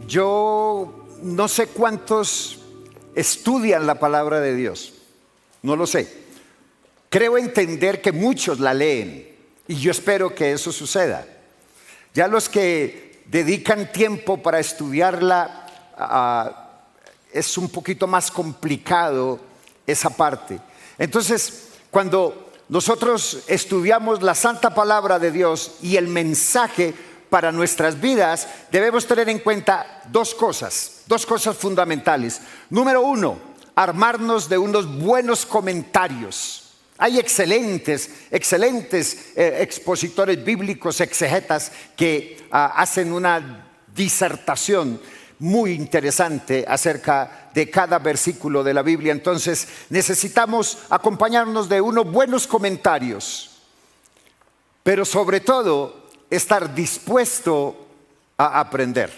Yo no sé cuántos estudian la palabra de Dios, no lo sé. Creo entender que muchos la leen y yo espero que eso suceda. Ya los que dedican tiempo para estudiarla, es un poquito más complicado esa parte. Entonces, cuando nosotros estudiamos la santa palabra de Dios y el mensaje para nuestras vidas, debemos tener en cuenta dos cosas fundamentales. Número uno, armarnos de unos buenos comentarios. Hay excelentes expositores bíblicos, exegetas, que hacen una disertación muy interesante acerca de cada versículo de la Biblia. Entonces necesitamos acompañarnos de unos buenos comentarios, pero sobre todo estar dispuesto a aprender.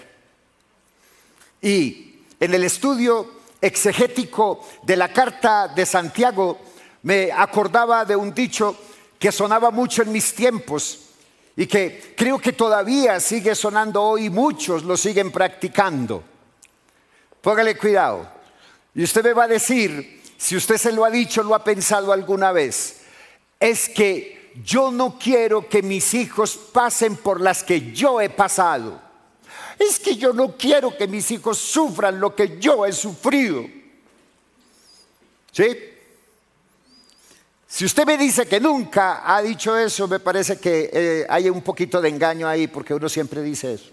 Y en el estudio exegético de la carta de Santiago me acordaba de un dicho que sonaba mucho en mis tiempos y que creo que todavía sigue sonando hoy, muchos lo siguen practicando. Póngale cuidado. Y usted me va a decir, si usted se lo ha dicho, lo ha pensado alguna vez, es que yo no quiero que mis hijos pasen por las que yo he pasado. Es que yo no quiero que mis hijos sufran lo que yo he sufrido. ¿Sí? Si usted me dice que nunca ha dicho eso, me parece que hay un poquito de engaño ahí, porque uno siempre dice eso.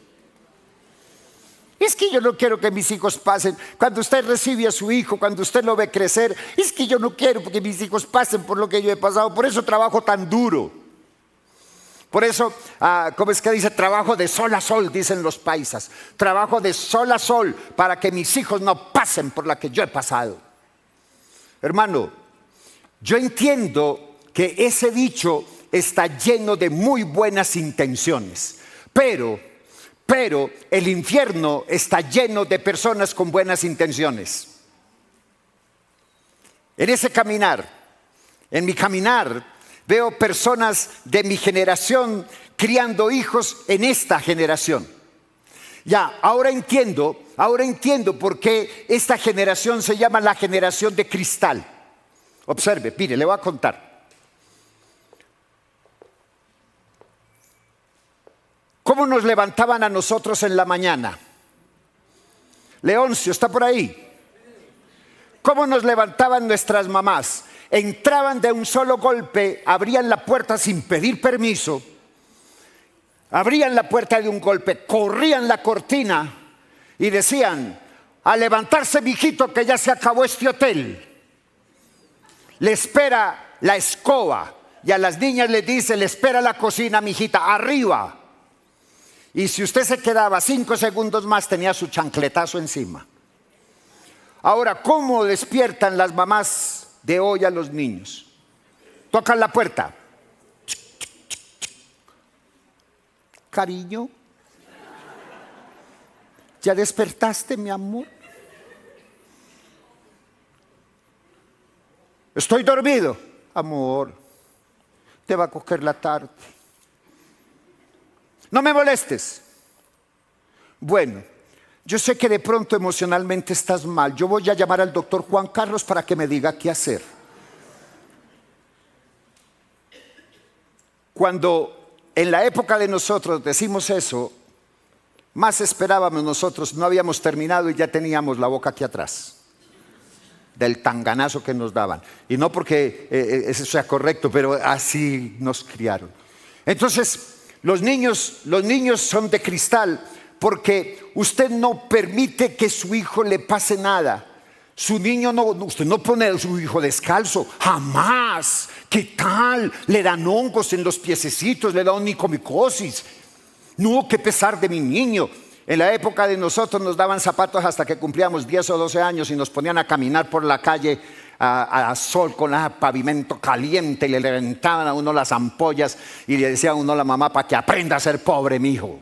Es que yo no quiero que mis hijos pasen. Cuando usted recibe a su hijo, cuando usted lo ve crecer, es que yo no quiero que mis hijos pasen por lo que yo he pasado. Por eso trabajo tan duro. Por eso, ¿cómo es que dice? Trabajo de sol a sol, dicen los paisas. Trabajo de sol a sol para que mis hijos no pasen por la que yo he pasado. Hermano, yo entiendo que ese dicho está lleno de muy buenas intenciones, pero el infierno está lleno de personas con buenas intenciones. En ese caminar, en mi caminar, veo personas de mi generación criando hijos en esta generación. Ya, ahora entiendo por qué esta generación se llama la generación de cristal. Observe, mire, le voy a contar. ¿Cómo nos levantaban a nosotros en la mañana? Leoncio, ¿está por ahí? ¿Cómo nos levantaban nuestras mamás? Entraban de un solo golpe, abrían la puerta sin pedir permiso, abrían la puerta de un golpe, corrían la cortina y decían: a levantarse, mijito, que ya se acabó este hotel. Le espera la escoba, y a las niñas les dice: le espera la cocina, mijita, arriba. Y si usted se quedaba 5 segundos más, tenía su chancletazo encima. Ahora, ¿cómo despiertan las mamás de hoy a los niños? Tocan la puerta. Cariño, ¿ya despertaste, mi amor? Estoy dormido. Amor, te va a coger la tarde. No me molestes. Bueno, yo sé que de pronto emocionalmente estás mal. Yo voy a llamar al doctor Juan Carlos para que me diga qué hacer. Cuando en la época de nosotros decimos eso, más esperábamos nosotros, no habíamos terminado y ya teníamos la boca aquí atrás, del tanganazo que nos daban. Y no porque eso sea correcto, pero así nos criaron. Entonces, los niños son de cristal porque usted no permite que su hijo le pase nada. Su niño usted no pone a su hijo descalzo, jamás. ¿Qué tal? Le dan hongos en los piececitos, le da onicomicosis. No, qué pesar de mi niño. En la época de nosotros nos daban zapatos hasta que cumplíamos 10 o 12 años y nos ponían a caminar por la calle a sol con el pavimento caliente y le reventaban a uno las ampollas y le decía a uno a la mamá: para que aprenda a ser pobre, mi hijo.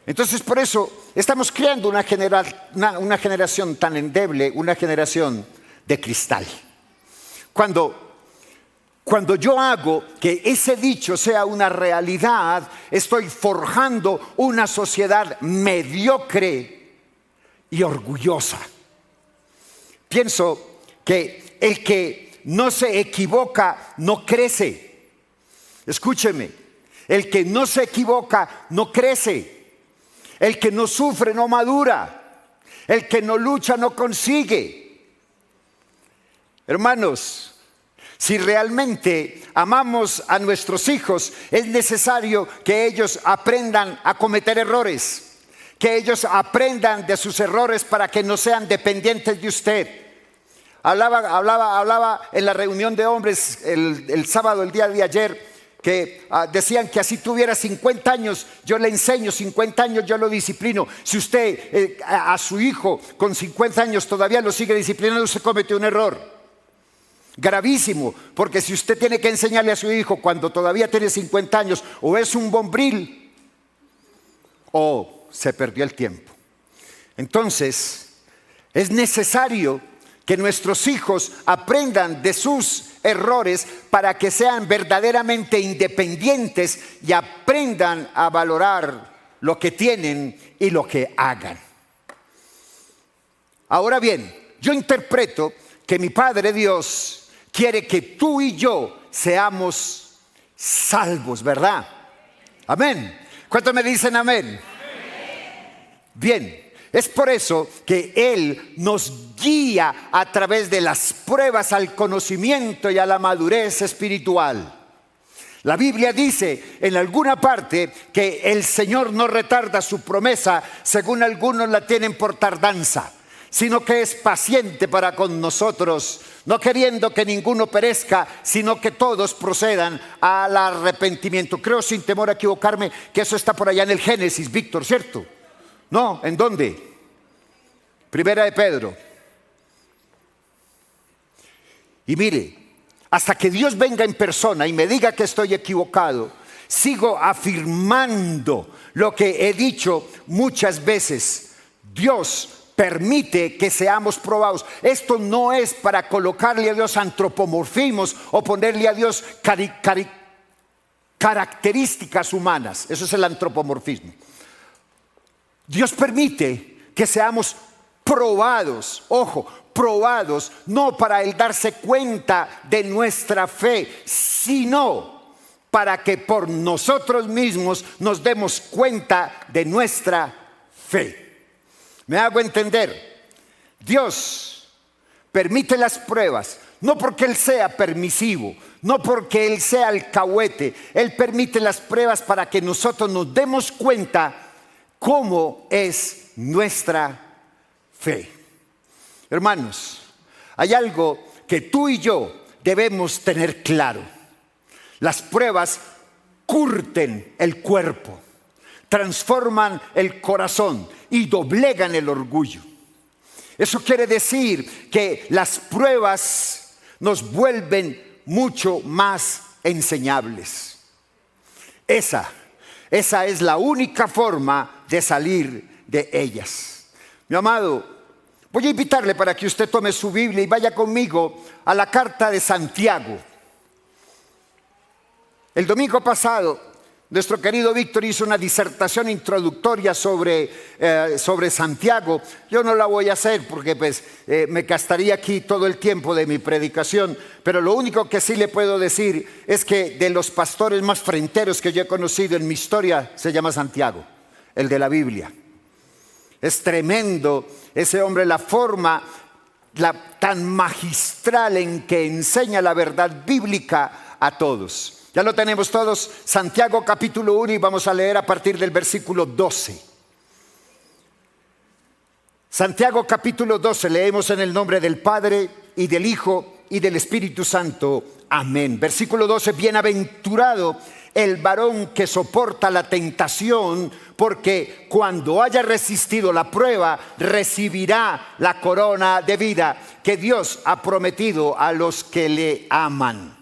Entonces, por eso estamos creando una generación tan endeble, una generación de cristal. Cuando Cuando yo hago que ese dicho sea una realidad, estoy forjando una sociedad mediocre y orgullosa. Pienso que el que no se equivoca no crece. Escúcheme, el que no se equivoca no crece. El que no sufre no madura. El que no lucha no consigue. Hermanos, si realmente amamos a nuestros hijos, es necesario que ellos aprendan a cometer errores, que ellos aprendan de sus errores para que no sean dependientes de usted. Hablaba en la reunión de hombres el sábado, el día de ayer, que decían que así tuviera 50 años, yo le enseño, 50 años yo lo disciplino. Si usted a su hijo con 50 años todavía lo sigue disciplinando, usted cometió un error gravísimo, porque si usted tiene que enseñarle a su hijo cuando todavía tiene 50 años, o es un bombril o se perdió el tiempo. Entonces, es necesario que nuestros hijos aprendan de sus errores para que sean verdaderamente independientes y aprendan a valorar lo que tienen y lo que hagan. Ahora bien, yo interpreto que mi Padre Dios quiere que tú y yo seamos salvos, ¿verdad? Amén. ¿Cuántos me dicen amén? Bien, es por eso que Él nos guía a través de las pruebas al conocimiento y a la madurez espiritual. La Biblia dice en alguna parte que el Señor no retarda su promesa, según algunos la tienen por tardanza, sino que es paciente para con nosotros, no queriendo que ninguno perezca, sino que todos procedan al arrepentimiento. Creo, sin temor a equivocarme, que eso está por allá en el Génesis, Víctor, ¿cierto? No, ¿en dónde? Primera de Pedro. Y mire, hasta que Dios venga en persona y me diga que estoy equivocado, sigo afirmando lo que he dicho muchas veces. Dios permite que seamos probados. Esto no es para colocarle a Dios antropomorfismos o ponerle a Dios características humanas. Eso es el antropomorfismo. Dios permite que seamos probados, ojo, probados, no para Él darse cuenta de nuestra fe, sino para que por nosotros mismos nos demos cuenta de nuestra fe. ¿Me hago entender? Dios permite las pruebas, no porque Él sea permisivo, no porque Él sea alcahuete. Él permite las pruebas para que nosotros nos demos cuenta cómo es nuestra fe. Hermanos, hay algo que tú y yo debemos tener claro. Las pruebas curten el cuerpo, transforman el corazón y doblegan el orgullo. Eso quiere decir que las pruebas nos vuelven mucho más enseñables. Esa es la única forma de salir de ellas. Mi amado, voy a invitarle para que usted tome su Biblia y vaya conmigo a la carta de Santiago. El domingo pasado, nuestro querido Víctor hizo una disertación introductoria sobre Santiago. Yo no la voy a hacer porque me gastaría aquí todo el tiempo de mi predicación. Pero lo único que sí le puedo decir es que de los pastores más fronteros que yo he conocido en mi historia se llama Santiago, el de la Biblia. Es tremendo ese hombre, la forma tan magistral en que enseña la verdad bíblica a todos. Ya lo tenemos todos, Santiago capítulo 1, y vamos a leer a partir del versículo 12. Santiago capítulo 12, leemos en el nombre del Padre y del Hijo y del Espíritu Santo. Amén. Versículo 12, bienaventurado el varón que soporta la tentación, porque cuando haya resistido la prueba, recibirá la corona de vida que Dios ha prometido a los que le aman.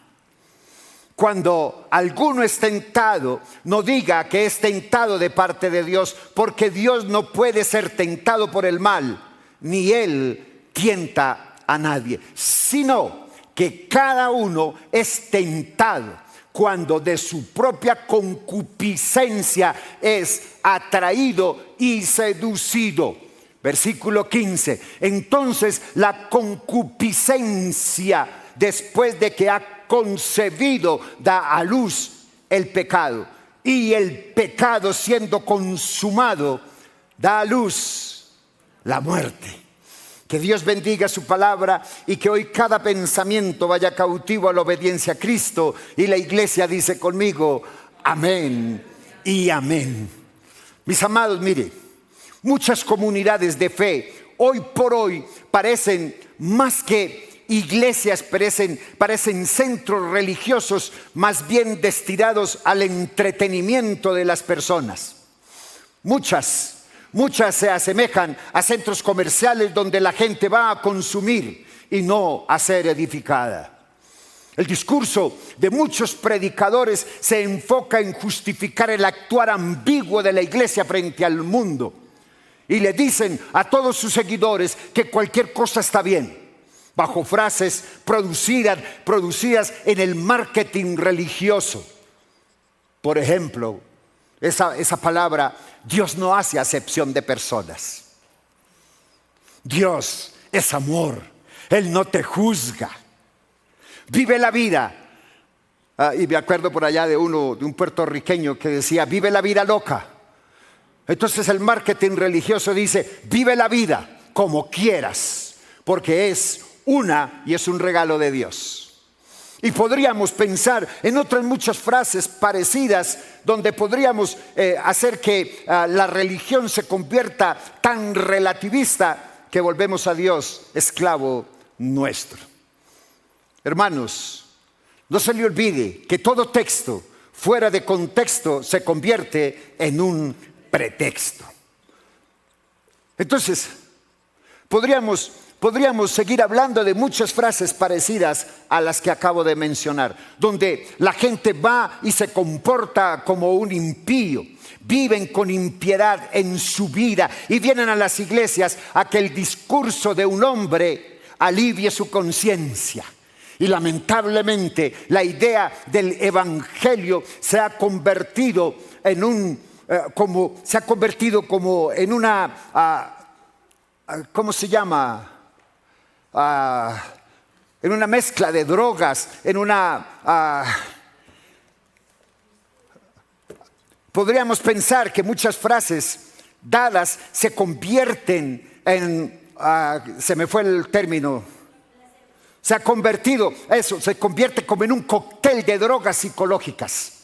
Cuando alguno es tentado, no diga que es tentado de parte de Dios, porque Dios no puede ser tentado por el mal, ni Él tienta a nadie, sino que cada uno es tentado cuando de su propia concupiscencia es atraído y seducido. Versículo 15. Entonces la concupiscencia, después de que ha concebido, da a luz el pecado. Y el pecado, siendo consumado, da a luz la muerte. Que Dios bendiga su palabra y que hoy cada pensamiento vaya cautivo a la obediencia a Cristo. Y la iglesia dice conmigo, amén y amén. Mis amados, mire, muchas comunidades de fe hoy por hoy parecen más que iglesias, parecen centros religiosos más bien destinados al entretenimiento de las personas. Muchas se asemejan a centros comerciales donde la gente va a consumir y no a ser edificada. El discurso de muchos predicadores se enfoca en justificar el actuar ambiguo de la iglesia frente al mundo. Y le dicen a todos sus seguidores que cualquier cosa está bien, bajo frases producidas en el marketing religioso. Por ejemplo, esa palabra, Dios no hace acepción de personas. Dios es amor, Él no te juzga. Vive la vida. Y me acuerdo por allá de un puertorriqueño que decía, vive la vida loca. Entonces el marketing religioso dice, vive la vida como quieras, porque es una y es un regalo de Dios. Y podríamos pensar en otras muchas frases parecidas donde podríamos hacer que la religión se convierta tan relativista que volvemos a Dios esclavo nuestro. Hermanos, no se le olvide que todo texto fuera de contexto se convierte en un pretexto. Entonces, podríamos seguir hablando de muchas frases parecidas a las que acabo de mencionar, donde la gente va y se comporta como un impío, viven con impiedad en su vida y vienen a las iglesias a que el discurso de un hombre alivie su conciencia. Y lamentablemente la idea del evangelio se ha convertido como en una, ¿cómo se llama? En una mezcla de drogas, podríamos pensar que muchas frases dadas se convierten en, se me fue el término, se convierte como en un cóctel de drogas psicológicas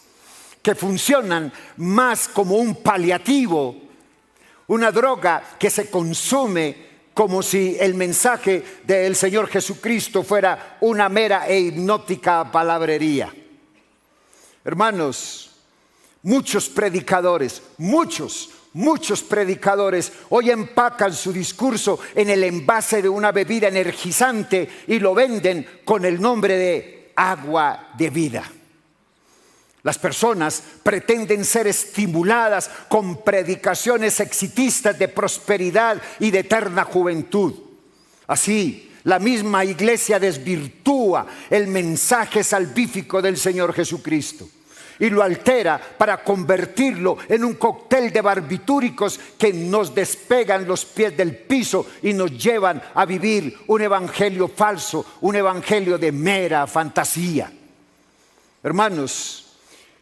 que funcionan más como un paliativo, una droga que se consume como si el mensaje del Señor Jesucristo fuera una mera e hipnótica palabrería. Hermanos, muchos predicadores hoy empacan su discurso en el envase de una bebida energizante y lo venden con el nombre de agua de vida. Las personas pretenden ser estimuladas con predicaciones exitistas de prosperidad y de eterna juventud. Así, la misma iglesia desvirtúa el mensaje salvífico del Señor Jesucristo y lo altera para convertirlo en un cóctel de barbitúricos que nos despegan los pies del piso y nos llevan a vivir un evangelio falso, un evangelio de mera fantasía. Hermanos,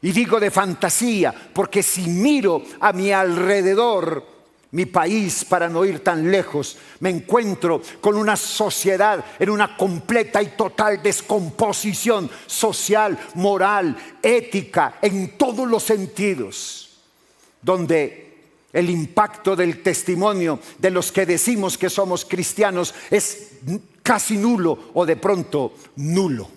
y digo de fantasía porque si miro a mi alrededor, mi país, para no ir tan lejos, me encuentro con una sociedad en una completa y total descomposición social, moral, ética, en todos los sentidos, donde el impacto del testimonio de los que decimos que somos cristianos es casi nulo o de pronto nulo.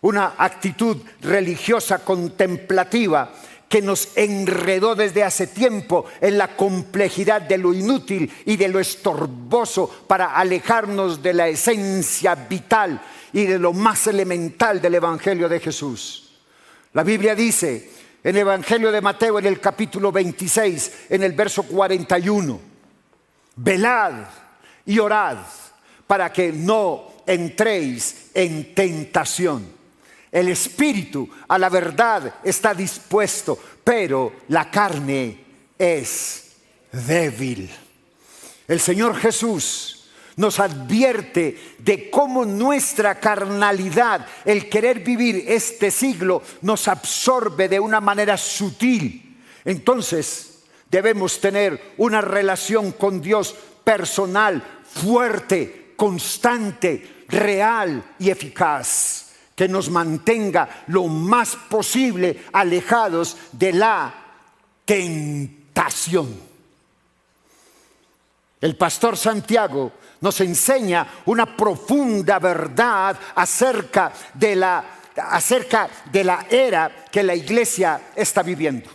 Una actitud religiosa contemplativa que nos enredó desde hace tiempo en la complejidad de lo inútil y de lo estorboso para alejarnos de la esencia vital y de lo más elemental del Evangelio de Jesús. La Biblia dice en el Evangelio de Mateo, en el capítulo 26, en el verso 41, velad y orad para que no entréis en tentación. El espíritu a la verdad está dispuesto, pero la carne es débil. El Señor Jesús nos advierte de cómo nuestra carnalidad, el querer vivir este siglo, nos absorbe de una manera sutil. Entonces debemos tener una relación con Dios personal, fuerte, constante, real y eficaz, que nos mantenga lo más posible alejados de la tentación. El pastor Santiago nos enseña una profunda verdad acerca de la era que la iglesia está viviendo.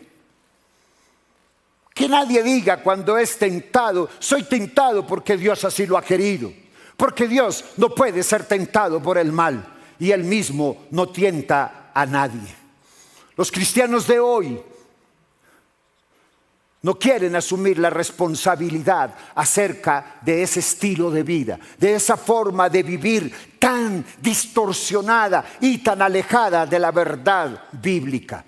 Que nadie diga cuando es tentado, soy tentado porque Dios así lo ha querido. Porque Dios no puede ser tentado por el mal. Y Él mismo no tienta a nadie. Los cristianos de hoy no quieren asumir la responsabilidad acerca de ese estilo de vida, de esa forma de vivir tan distorsionada y tan alejada de la verdad bíblica.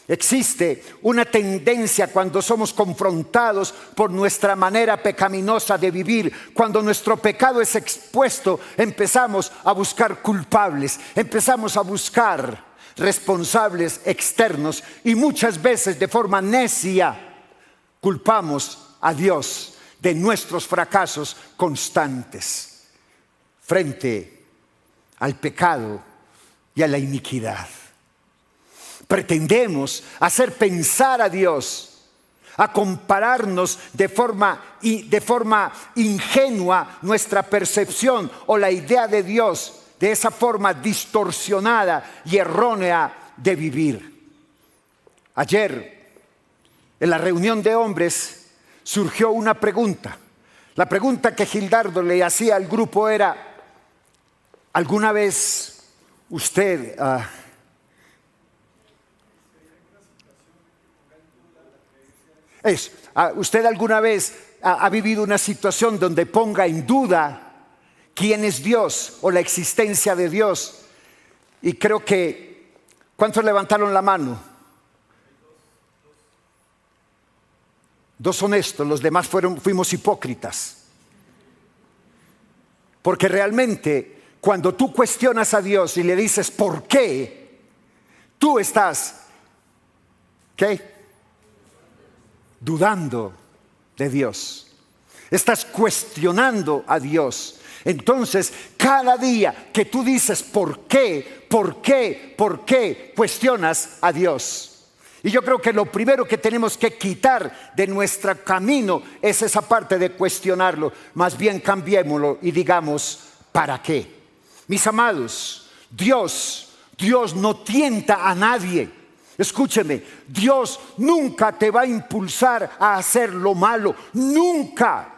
Existe una tendencia cuando somos confrontados por nuestra manera pecaminosa de vivir. Cuando nuestro pecado es expuesto, empezamos a buscar culpables, empezamos a buscar responsables externos y muchas veces de forma necia culpamos a Dios de nuestros fracasos constantes frente al pecado y a la iniquidad. Pretendemos hacer pensar a Dios, a compararnos de forma ingenua nuestra percepción o la idea de Dios de esa forma distorsionada y errónea de vivir. Ayer, en la reunión de hombres, surgió una pregunta. La pregunta que Gildardo le hacía al grupo era: ¿alguna vez usted ¿usted alguna vez ha vivido una situación donde ponga en duda quién es Dios o la existencia de Dios? Y creo que, ¿cuántos levantaron la mano? Dos honestos, los demás fuimos hipócritas. Porque realmente, cuando tú cuestionas a Dios y le dices ¿por qué?, tú estás, ¿qué? Dudando de Dios. Estás cuestionando a Dios. Entonces, cada día que tú dices ¿por qué? ¿Por qué? ¿Por qué?, cuestionas a Dios. Y yo creo que lo primero que tenemos que quitar de nuestro camino es esa parte de cuestionarlo. Más bien cambiémoslo y digamos ¿para qué? Mis amados, Dios no tienta a nadie. Escúcheme, Dios nunca te va a impulsar a hacer lo malo. Nunca.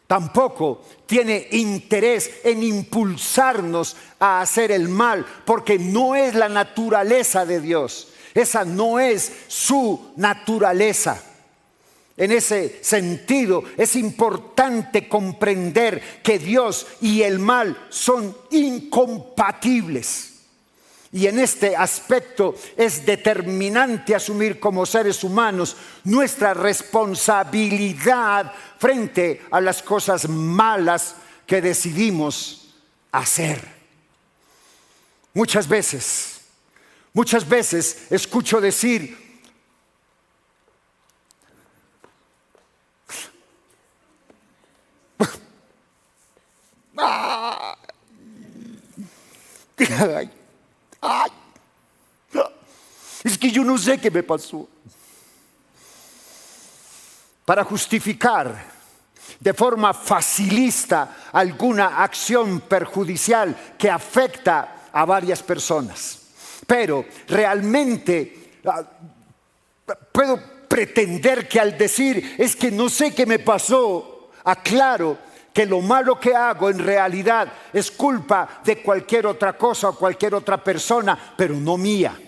Tampoco tiene interés en impulsarnos a hacer el mal, porque no es la naturaleza de Dios. Esa no es su naturaleza. En ese sentido, es importante comprender que Dios y el mal son incompatibles. Y en este aspecto es determinante asumir como seres humanos nuestra responsabilidad frente a las cosas malas que decidimos hacer. Muchas veces escucho decir: ¡ay! Es que yo no sé qué me pasó. Para justificar de forma facilista alguna acción perjudicial que afecta a varias personas. Pero realmente puedo pretender que al decir es que no sé qué me pasó, aclaro que lo malo que hago en realidad es culpa de cualquier otra cosa o cualquier otra persona, pero no mía.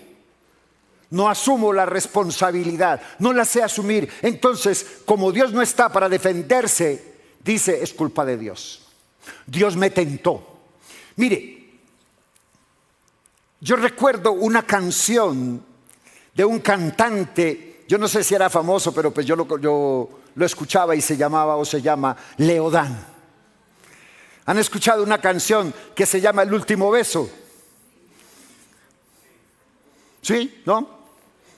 No asumo la responsabilidad, no la sé asumir. Entonces, como Dios no está para defenderse, dice es culpa de Dios. Dios me tentó. Mire, yo recuerdo una canción de un cantante, yo no sé si era famoso, pero pues yo lo escuchaba y se llama Leodán. ¿Han escuchado una canción que se llama El último beso? ¿Sí? ¿No?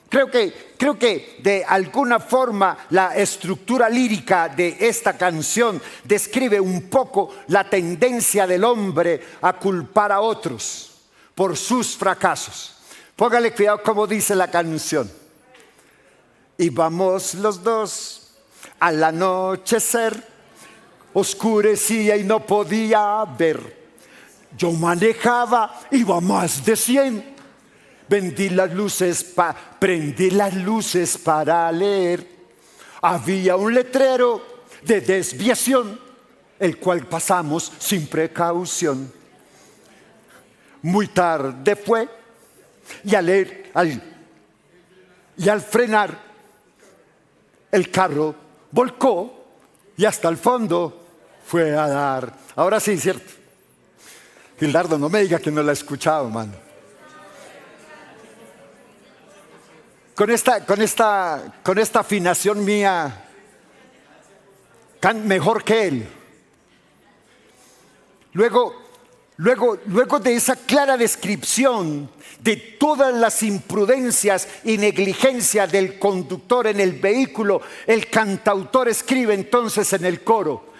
Creo que de alguna forma la estructura lírica de esta canción describe un poco la tendencia del hombre a culpar a otros por sus fracasos. Póngale cuidado como dice la canción. Íbamos los dos al anochecer, oscurecía y no podía ver. Yo manejaba, iba más de 100. Prendí las luces para leer. Había un letrero de desviación, el cual pasamos sin precaución. Muy tarde fue, y al frenar, el carro volcó y hasta el fondo fue a dar. Ahora sí, ¿cierto? Gildardo, no me diga que no la ha escuchado, mano. Con esta afinación mía, mejor que él. Luego de esa clara descripción de todas las imprudencias y negligencia del conductor en el vehículo, el cantautor escribe entonces en el coro: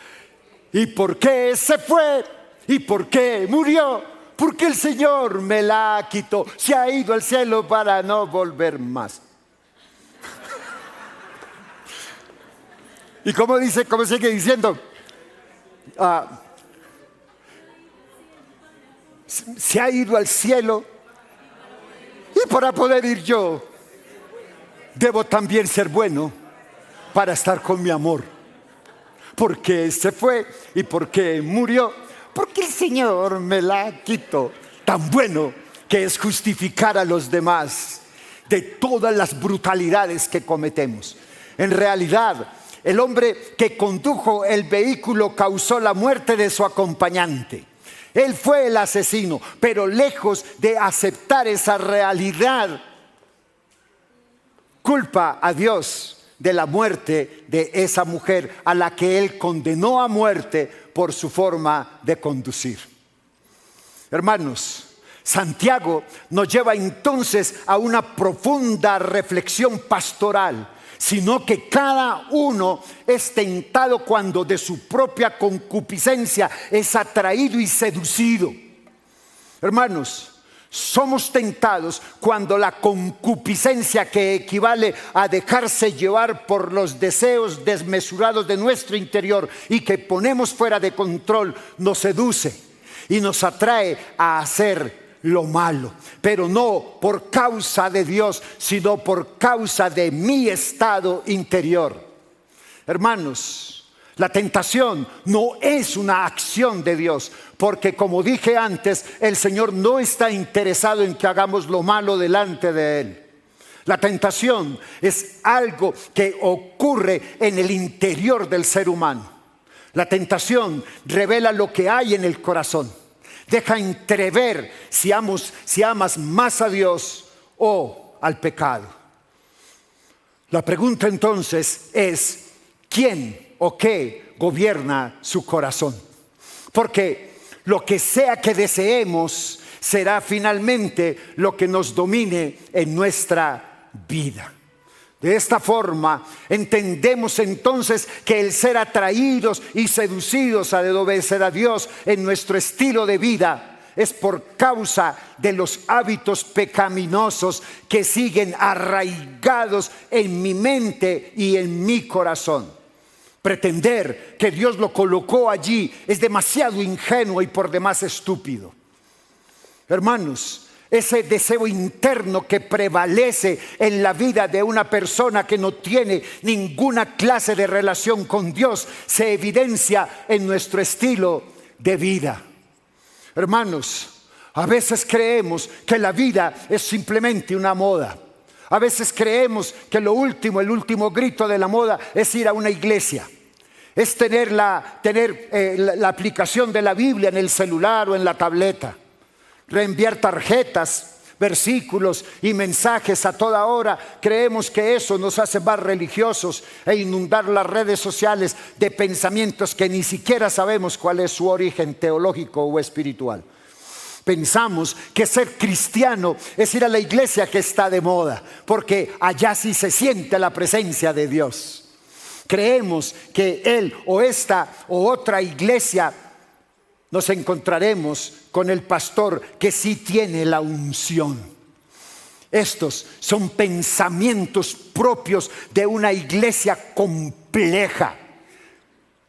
¿y por qué se fue? ¿Y por qué murió? Porque el Señor me la quitó, se ha ido al cielo para no volver más. ¿Y cómo sigue diciendo? Se ha ido al cielo, y para poder ir yo, debo también ser bueno para estar con mi amor. Porque se fue y porque murió, porque el Señor me la quitó. Tan bueno que es justificar a los demás de todas las brutalidades que cometemos. En realidad, el hombre que condujo el vehículo causó la muerte de su acompañante. Él fue el asesino, pero lejos de aceptar esa realidad, culpa a Dios de la muerte de esa mujer a la que él condenó a muerte por su forma de conducir. Hermanos, Santiago nos lleva entonces a una profunda reflexión pastoral, sino que cada uno es tentado cuando de su propia concupiscencia es atraído y seducido. Hermanos, somos tentados cuando la concupiscencia, que equivale a dejarse llevar por los deseos desmesurados de nuestro interior y que ponemos fuera de control, nos seduce y nos atrae a hacer lo malo, pero no por causa de Dios, sino por causa de mi estado interior. Hermanos, la tentación no es una acción de Dios, porque como dije antes, el Señor no está interesado en que hagamos lo malo delante de Él. La tentación es algo que ocurre en el interior del ser humano. La tentación revela lo que hay en el corazón. Deja entrever si amas más a Dios o al pecado. La pregunta entonces es: ¿quién o qué gobierna su corazón? Porque lo que sea que deseemos será finalmente lo que nos domine en nuestra vida. De esta forma entendemos entonces que el ser atraídos y seducidos a obedecer a Dios en nuestro estilo de vida es por causa de los hábitos pecaminosos que siguen arraigados en mi mente y en mi corazón. Pretender que Dios lo colocó allí es demasiado ingenuo y por demás estúpido. Hermanos, ese deseo interno que prevalece en la vida de una persona que no tiene ninguna clase de relación con Dios se evidencia en nuestro estilo de vida. Hermanos, a veces creemos que la vida es simplemente una moda. A veces creemos que el último grito de la moda es ir a una iglesia. es tener la aplicación de la Biblia en el celular o en la tableta, reenviar tarjetas, versículos y mensajes a toda hora. Creemos que eso nos hace más religiosos e inundar las redes sociales de pensamientos que ni siquiera sabemos cuál es su origen teológico o espiritual. Pensamos que ser cristiano es ir a la iglesia que está de moda, porque allá sí se siente la presencia de Dios. Creemos que él o esta o otra iglesia nos encontraremos con el pastor que sí tiene la unción. Estos son pensamientos propios de una iglesia compleja.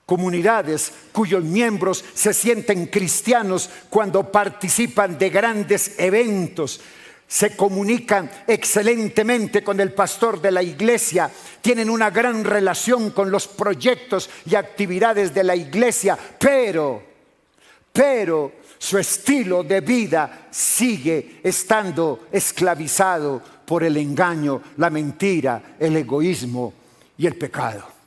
Comunidades cuyos miembros se sienten cristianos cuando participan de grandes eventos, se comunican excelentemente con el pastor de la iglesia, tienen una gran relación con los proyectos y actividades de la iglesia, pero su estilo de vida sigue estando esclavizado por el engaño, la mentira, el egoísmo y el pecado.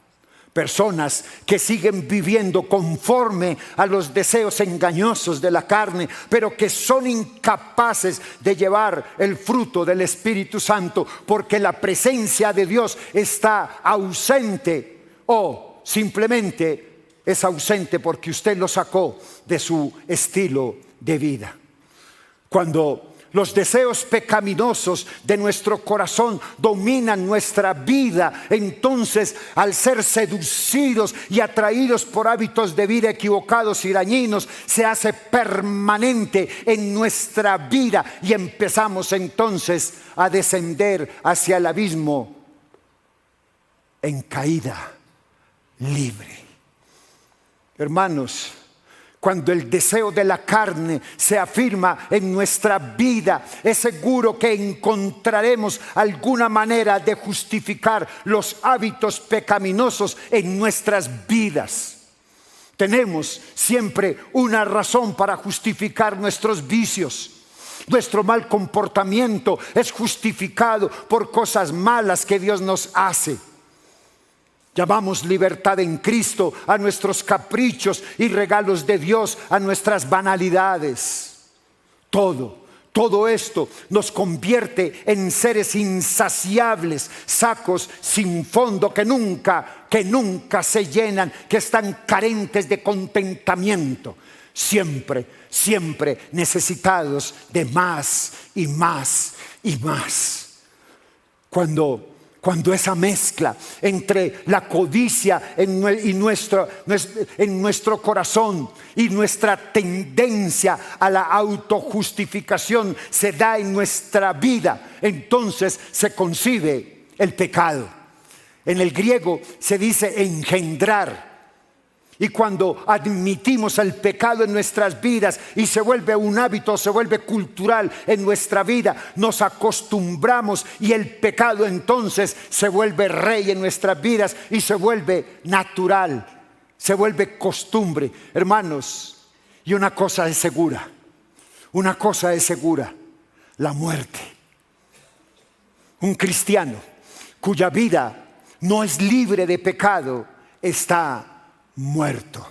Personas que siguen viviendo conforme a los deseos engañosos de la carne, pero que son incapaces de llevar el fruto del Espíritu Santo porque la presencia de Dios está ausente, o simplemente es ausente porque usted lo sacó de su estilo de vida. Cuando los deseos pecaminosos de nuestro corazón dominan nuestra vida, entonces, al ser seducidos y atraídos por hábitos de vida equivocados y dañinos, se hace permanente en nuestra vida y empezamos entonces a descender hacia el abismo en caída libre. Hermanos, cuando el deseo de la carne se afirma en nuestra vida, es seguro que encontraremos alguna manera de justificar los hábitos pecaminosos en nuestras vidas. Tenemos siempre una razón para justificar nuestros vicios. Nuestro mal comportamiento es justificado por cosas malas que Dios nos hace. Llamamos libertad en Cristo a nuestros caprichos y regalos de Dios a nuestras banalidades. Todo esto nos convierte en seres insaciables, sacos sin fondo que nunca se llenan, que están carentes de contentamiento. Siempre necesitados de más y más y más. Cuando esa mezcla entre la codicia en nuestro corazón y nuestra tendencia a la autojustificación se da en nuestra vida, entonces se concibe el pecado. En el griego se dice engendrar. Y cuando admitimos el pecado en nuestras vidas y se vuelve un hábito, se vuelve cultural en nuestra vida, nos acostumbramos y el pecado entonces se vuelve rey en nuestras vidas y se vuelve natural, se vuelve costumbre. Hermanos, y una cosa es segura, la muerte. Un cristiano cuya vida no es libre de pecado está muerto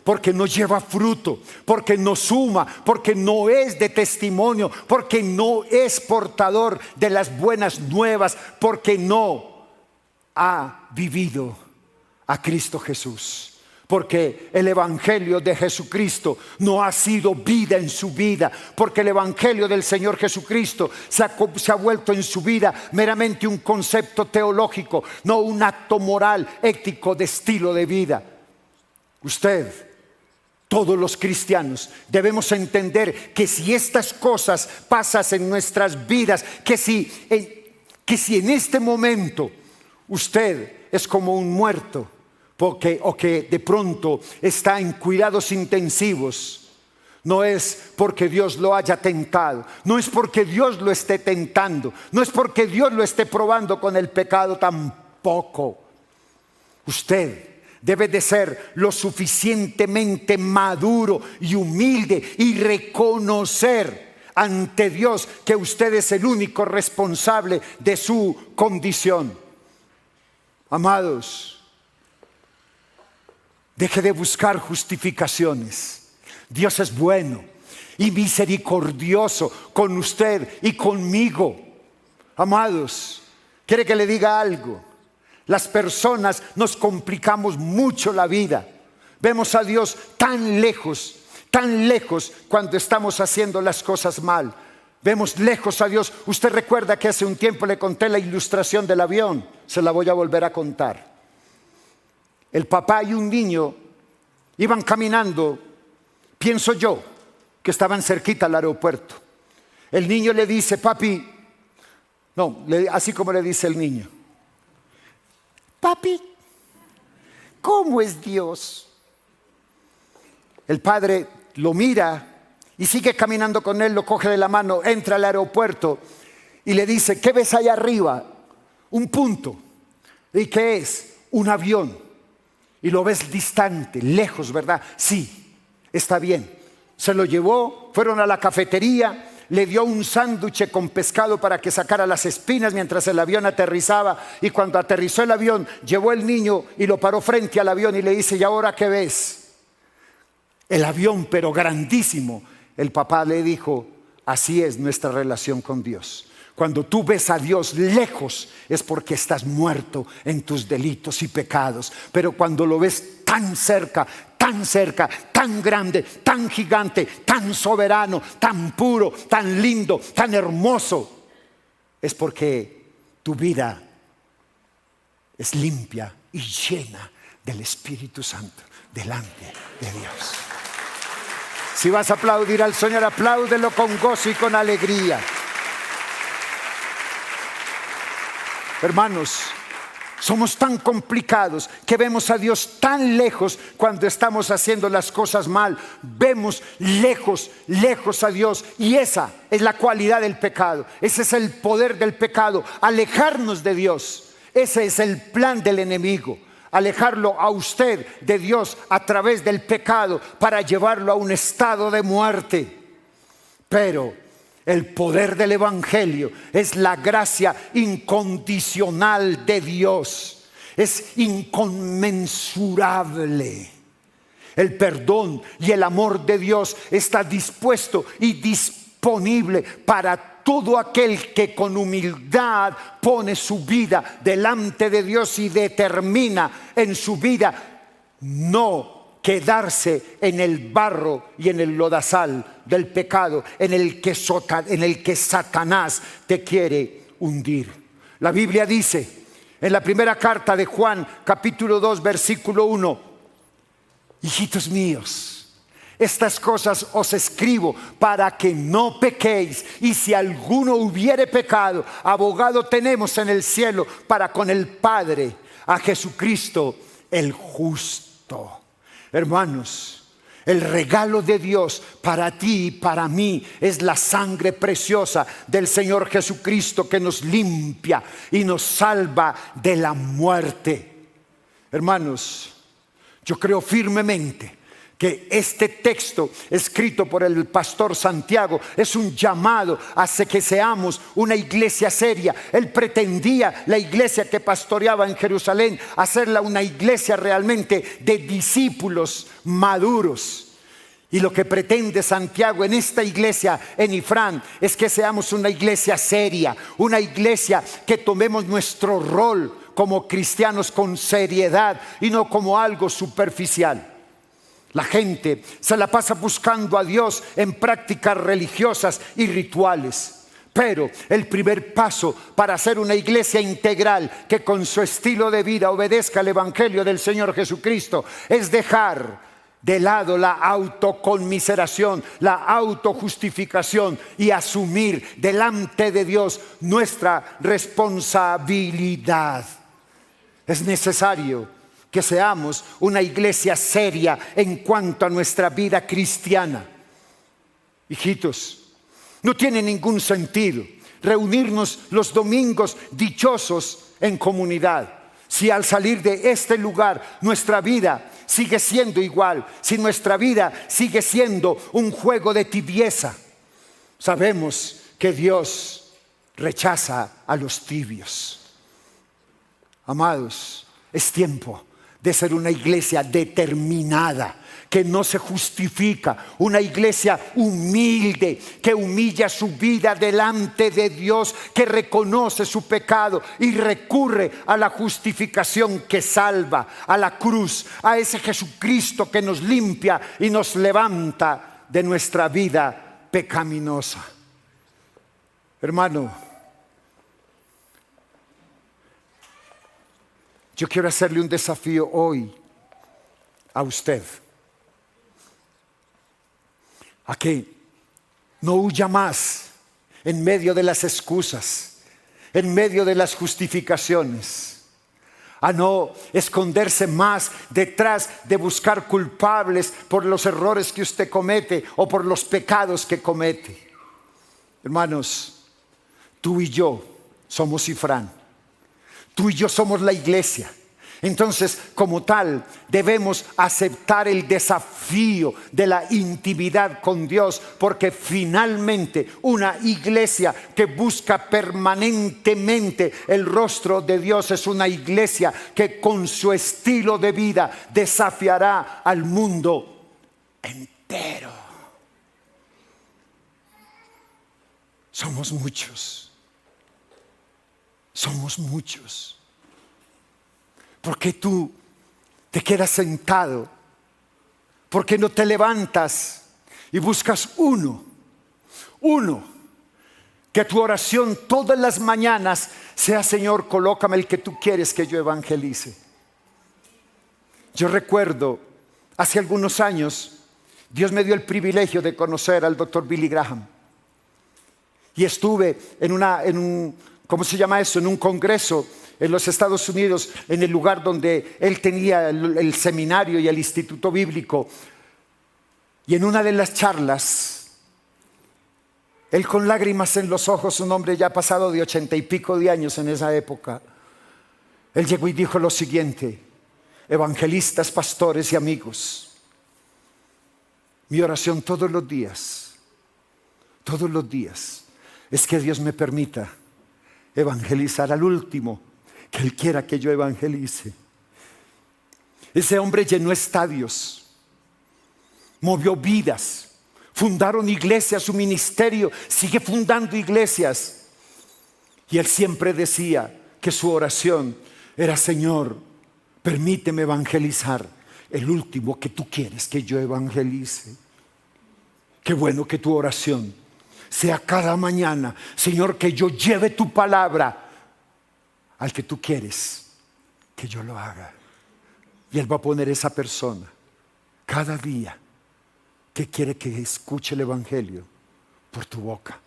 porque no lleva fruto, porque no suma, porque no es de testimonio, porque no es portador de las buenas nuevas, porque no ha vivido a Cristo Jesús. Porque el evangelio de Jesucristo no ha sido vida en su vida, porque el evangelio del Señor Jesucristo se ha vuelto en su vida meramente un concepto teológico, no un acto moral, ético, de estilo de vida. Usted, todos los cristianos, debemos entender que si estas cosas pasan en nuestras vidas, que si en este momento usted es como un muerto, o que de pronto está en cuidados intensivos, no es porque Dios lo haya tentado, no es porque Dios lo esté tentando, no es porque Dios lo esté probando con el pecado tampoco. Usted debe de ser lo suficientemente maduro y humilde y reconocer ante Dios que usted es el único responsable de su condición. Amados, Deje de buscar justificaciones. Dios es bueno y misericordioso con usted y conmigo. Amados, ¿quiere que le diga algo? Las personas nos complicamos mucho la vida. Vemos a Dios tan lejos cuando estamos haciendo las cosas mal. Vemos lejos a Dios. Usted recuerda que hace un tiempo le conté la ilustración del avión. Se la voy a volver a contar. El papá y un niño iban caminando, pienso yo, que estaban cerquita al aeropuerto. El niño le dice, papi, así como le dice el niño, papi, ¿cómo es Dios? El padre lo mira y sigue caminando con él, lo coge de la mano, entra al aeropuerto y le dice, ¿qué ves allá arriba? Un punto. ¿Y qué es? Un avión. Y lo ves distante, lejos, ¿verdad? Sí, está bien. Se lo llevó, fueron a la cafetería, le dio un sándwich con pescado para que sacara las espinas mientras el avión aterrizaba. Y cuando aterrizó el avión, llevó el niño y lo paró frente al avión y le dice, ¿y ahora qué ves? El avión, pero grandísimo. El papá le dijo, así es nuestra relación con Dios. Cuando tú ves a Dios lejos es porque estás muerto en tus delitos y pecados. Pero cuando lo ves tan cerca, tan grande, tan gigante, tan soberano, tan puro, tan lindo, tan hermoso, es porque tu vida es limpia y llena del Espíritu Santo delante de Dios. Si vas a aplaudir al Señor, apláudelo con gozo y con alegría. Hermanos, somos tan complicados que vemos a Dios tan lejos cuando estamos haciendo las cosas mal. Vemos lejos a Dios, y esa es la cualidad del pecado. Ese es el poder del pecado, alejarnos de Dios. Ese es el plan del enemigo, alejarlo a usted de Dios a través del pecado para llevarlo a un estado de muerte. Pero el poder del Evangelio es la gracia incondicional de Dios. Es inconmensurable. El perdón y el amor de Dios está dispuesto y disponible para todo aquel que con humildad pone su vida delante de Dios y determina en su vida no quedarse en el barro y en el lodazal del pecado en el que Satanás te quiere hundir. La Biblia dice en la primera carta de Juan, capítulo 2, versículo 1, hijitos míos, estas cosas os escribo para que no pequéis, y si alguno hubiere pecado, abogado tenemos en el cielo para con el Padre, a Jesucristo el justo. Hermanos, el regalo de Dios para ti y para mí es la sangre preciosa del Señor Jesucristo, que nos limpia y nos salva de la muerte. Hermanos, yo creo firmemente que este texto escrito por el pastor Santiago es un llamado a que seamos una iglesia seria. Él pretendía, la iglesia que pastoreaba en Jerusalén, hacerla una iglesia realmente de discípulos maduros. Y lo que pretende Santiago en esta iglesia en Ifrán es que seamos una iglesia seria, una iglesia que tomemos nuestro rol como cristianos con seriedad y no como algo superficial. La gente se la pasa buscando a Dios en prácticas religiosas y rituales. Pero el primer paso para ser una iglesia integral que con su estilo de vida obedezca al Evangelio del Señor Jesucristo es dejar de lado la autoconmiseración, la autojustificación y asumir delante de Dios nuestra responsabilidad. Es necesario que seamos una iglesia seria en cuanto a nuestra vida cristiana. Hijitos, no tiene ningún sentido reunirnos los domingos dichosos en comunidad si al salir de este lugar nuestra vida sigue siendo igual, si nuestra vida sigue siendo un juego de tibieza. Sabemos que Dios rechaza a los tibios. Amados, es tiempo de ser una iglesia determinada, que no se justifica, una iglesia humilde, que humilla su vida delante de Dios, que reconoce su pecado y recurre a la justificación que salva, a la cruz, a ese Jesucristo que nos limpia y nos levanta de nuestra vida pecaminosa. Hermano, yo quiero hacerle un desafío hoy a usted, a que no huya más en medio de las excusas, en medio de las justificaciones, a no esconderse más detrás de buscar culpables por los errores que usted comete o por los pecados que comete. Hermanos, tú y yo somos Cifrán, tú y yo somos la iglesia. Entonces, como tal, debemos aceptar el desafío de la intimidad con Dios, porque finalmente una iglesia que busca permanentemente el rostro de Dios es una iglesia que con su estilo de vida desafiará al mundo entero. Somos muchos. Somos muchos. ¿Por qué tú te quedas sentado? ¿Por qué no te levantas y buscas uno? Que tu oración todas las mañanas sea: Señor, colócame el que tú quieres que yo evangelice. Yo recuerdo, hace algunos años, Dios me dio el privilegio de conocer al doctor Billy Graham. Y estuve en un congreso en los Estados Unidos, en el lugar donde él tenía el seminario y el instituto bíblico. Y en una de las charlas, él con lágrimas en los ojos, un hombre ya pasado de 80 y pico de años en esa época, él llegó y dijo lo siguiente: evangelistas, pastores y amigos, mi oración todos los días es que Dios me permita evangelizar al último que Él quiera que yo evangelice. Ese hombre llenó estadios, movió vidas, fundaron iglesias, su ministerio sigue fundando iglesias. Y él siempre decía que su oración era: Señor, permíteme evangelizar el último que tú quieres que yo evangelice. Qué bueno que tu oración sea cada mañana: Señor, que yo lleve tu palabra al que tú quieres que yo lo haga. Y Él va a poner esa persona cada día que quiere que escuche el evangelio por tu boca.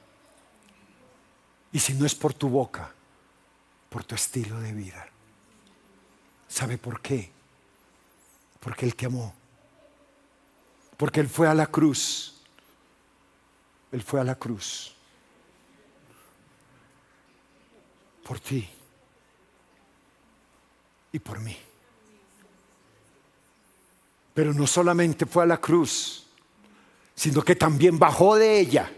Y si no es por tu boca, por tu estilo de vida. ¿Sabe por qué? Porque Él te amó. Porque Él fue a la cruz. Él fue a la cruz por ti y por mí. Pero no solamente fue a la cruz, sino que también bajó de ella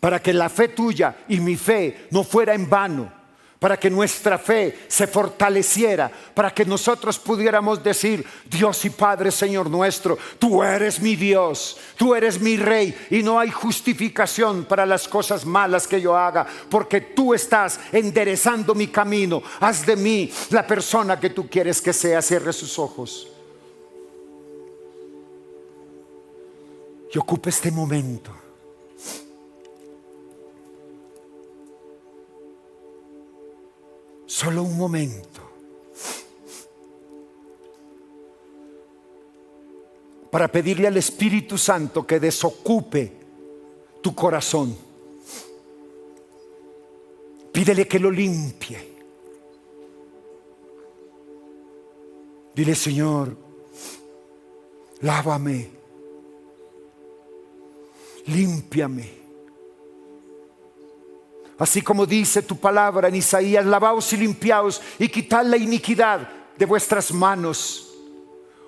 para que la fe tuya y mi fe no fuera en vano, para que nuestra fe se fortaleciera, para que nosotros pudiéramos decir: Dios y Padre, Señor nuestro, tú eres mi Dios, tú eres mi Rey, y no hay justificación para las cosas malas que yo haga, porque tú estás enderezando mi camino. Haz de mí la persona que tú quieres que sea. Cierre sus ojos y ocupe este momento. Solo un momento para pedirle al Espíritu Santo que desocupe tu corazón. Pídele que lo limpie. Dile: Señor, lávame, límpiame. Así como dice tu palabra en Isaías: lavaos y limpiaos y quitad la iniquidad de vuestras manos.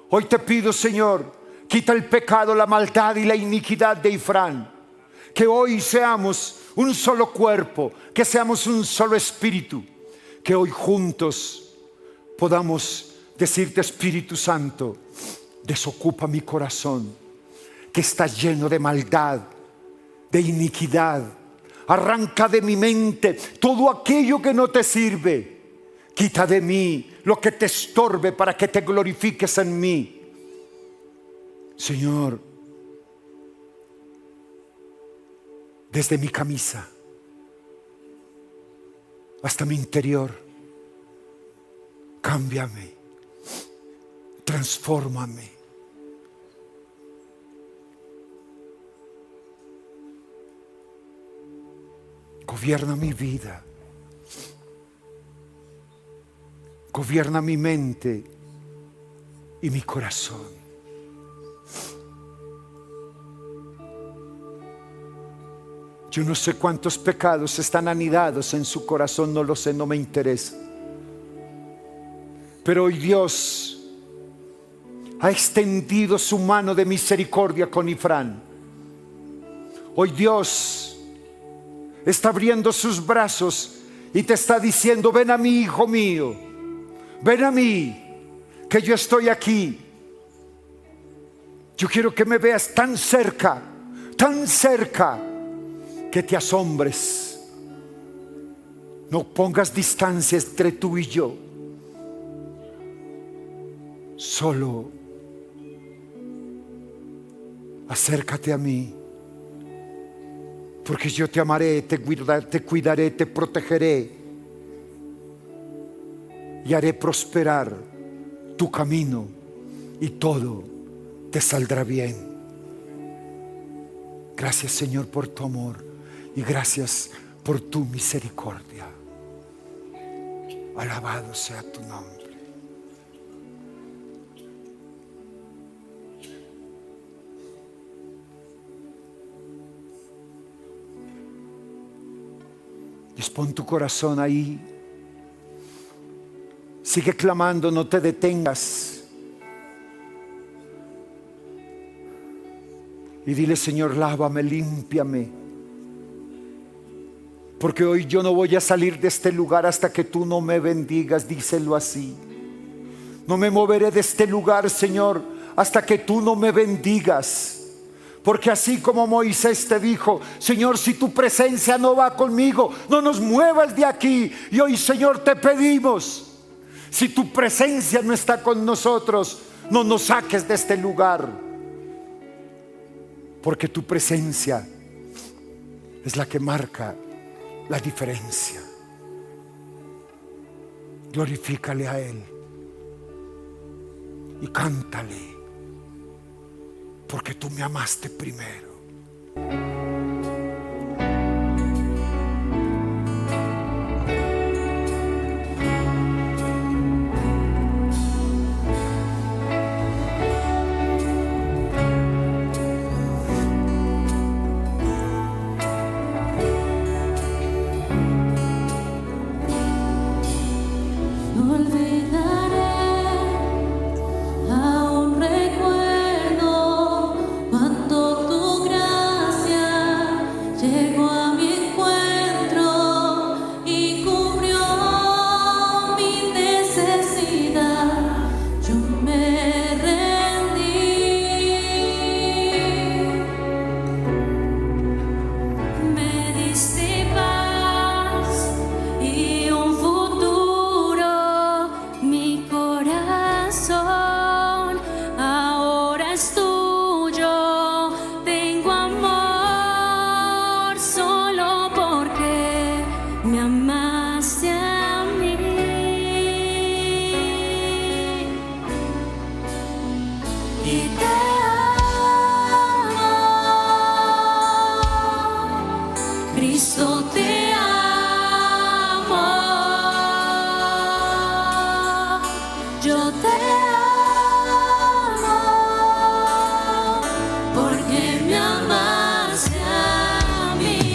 Hoy te pido, Señor, quita el pecado, la maldad y la iniquidad de Ifrán. Que hoy seamos un solo cuerpo, que seamos un solo espíritu. Que hoy juntos podamos Decirte, Espíritu Santo, desocupa mi corazón, que está lleno de maldad, de iniquidad. Arranca de mi mente todo aquello que no te sirve. Quita de mí lo que te estorbe para que te glorifiques en mí. Señor, desde mi camisa hasta mi interior, cámbiame, transfórmame. Gobierna mi vida, gobierna mi mente y mi corazón. Yo no sé cuántos pecados están anidados en su corazón, no lo sé, no me interesa. Pero hoy Dios ha extendido su mano de misericordia con Ifrán. Hoy Dios está abriendo sus brazos y te está diciendo: ven a mí, hijo mío, ven a mí, que yo estoy aquí. Yo quiero que me veas tan cerca, que te asombres. No pongas distancia entre tú y yo. Solo acércate a mí, porque yo te amaré, te cuidaré, te protegeré y haré prosperar tu camino y todo te saldrá bien. Gracias, Señor, por tu amor y gracias por tu misericordia. Alabado sea tu nombre. Dispón tu corazón ahí. Sigue clamando, no te detengas. Y dile: Señor, lávame, límpiame. Porque hoy yo no voy a salir de este lugar hasta que tú no me bendigas. Díselo así. No me moveré de este lugar, Señor, hasta que tú no me bendigas. Porque así como Moisés te dijo: Señor, si tu presencia no va conmigo, no nos muevas de aquí. Y hoy, Señor, te pedimos: si tu presencia no está con nosotros, no nos saques de este lugar. Porque tu presencia es la que marca la diferencia. Glorifícale a Él y cántale, porque tú me amaste primero. No olvidaré, aún recuerdo cuando tu gracia llegó a mi encuentro y cubrió mi necesidad. Yo me rendí, me diste paz y un futuro. Mi corazón ahora es tuyo. Tengo amor solo porque me amaste a mí. Y te amo, Cristo, te amo. Yo te amo porque me amaste a mí.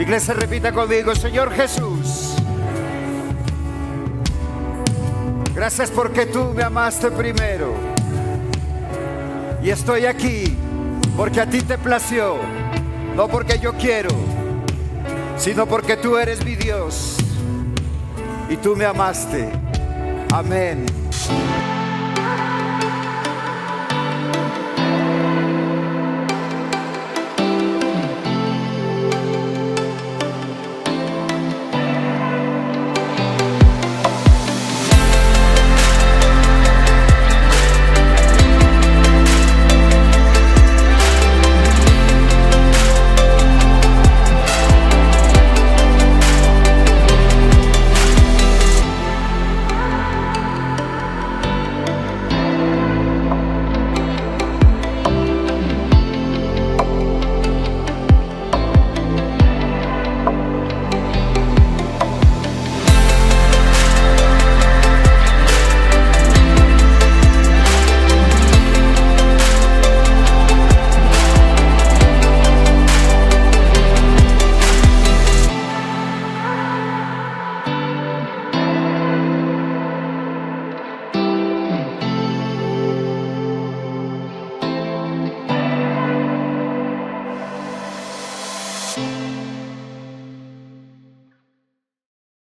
Iglesia, repita conmigo: Señor Jesús, gracias porque tú me amaste primero. Y estoy aquí porque a ti te plació, no porque yo quiero, sino porque tú eres mi Dios y tú me amaste. Amén.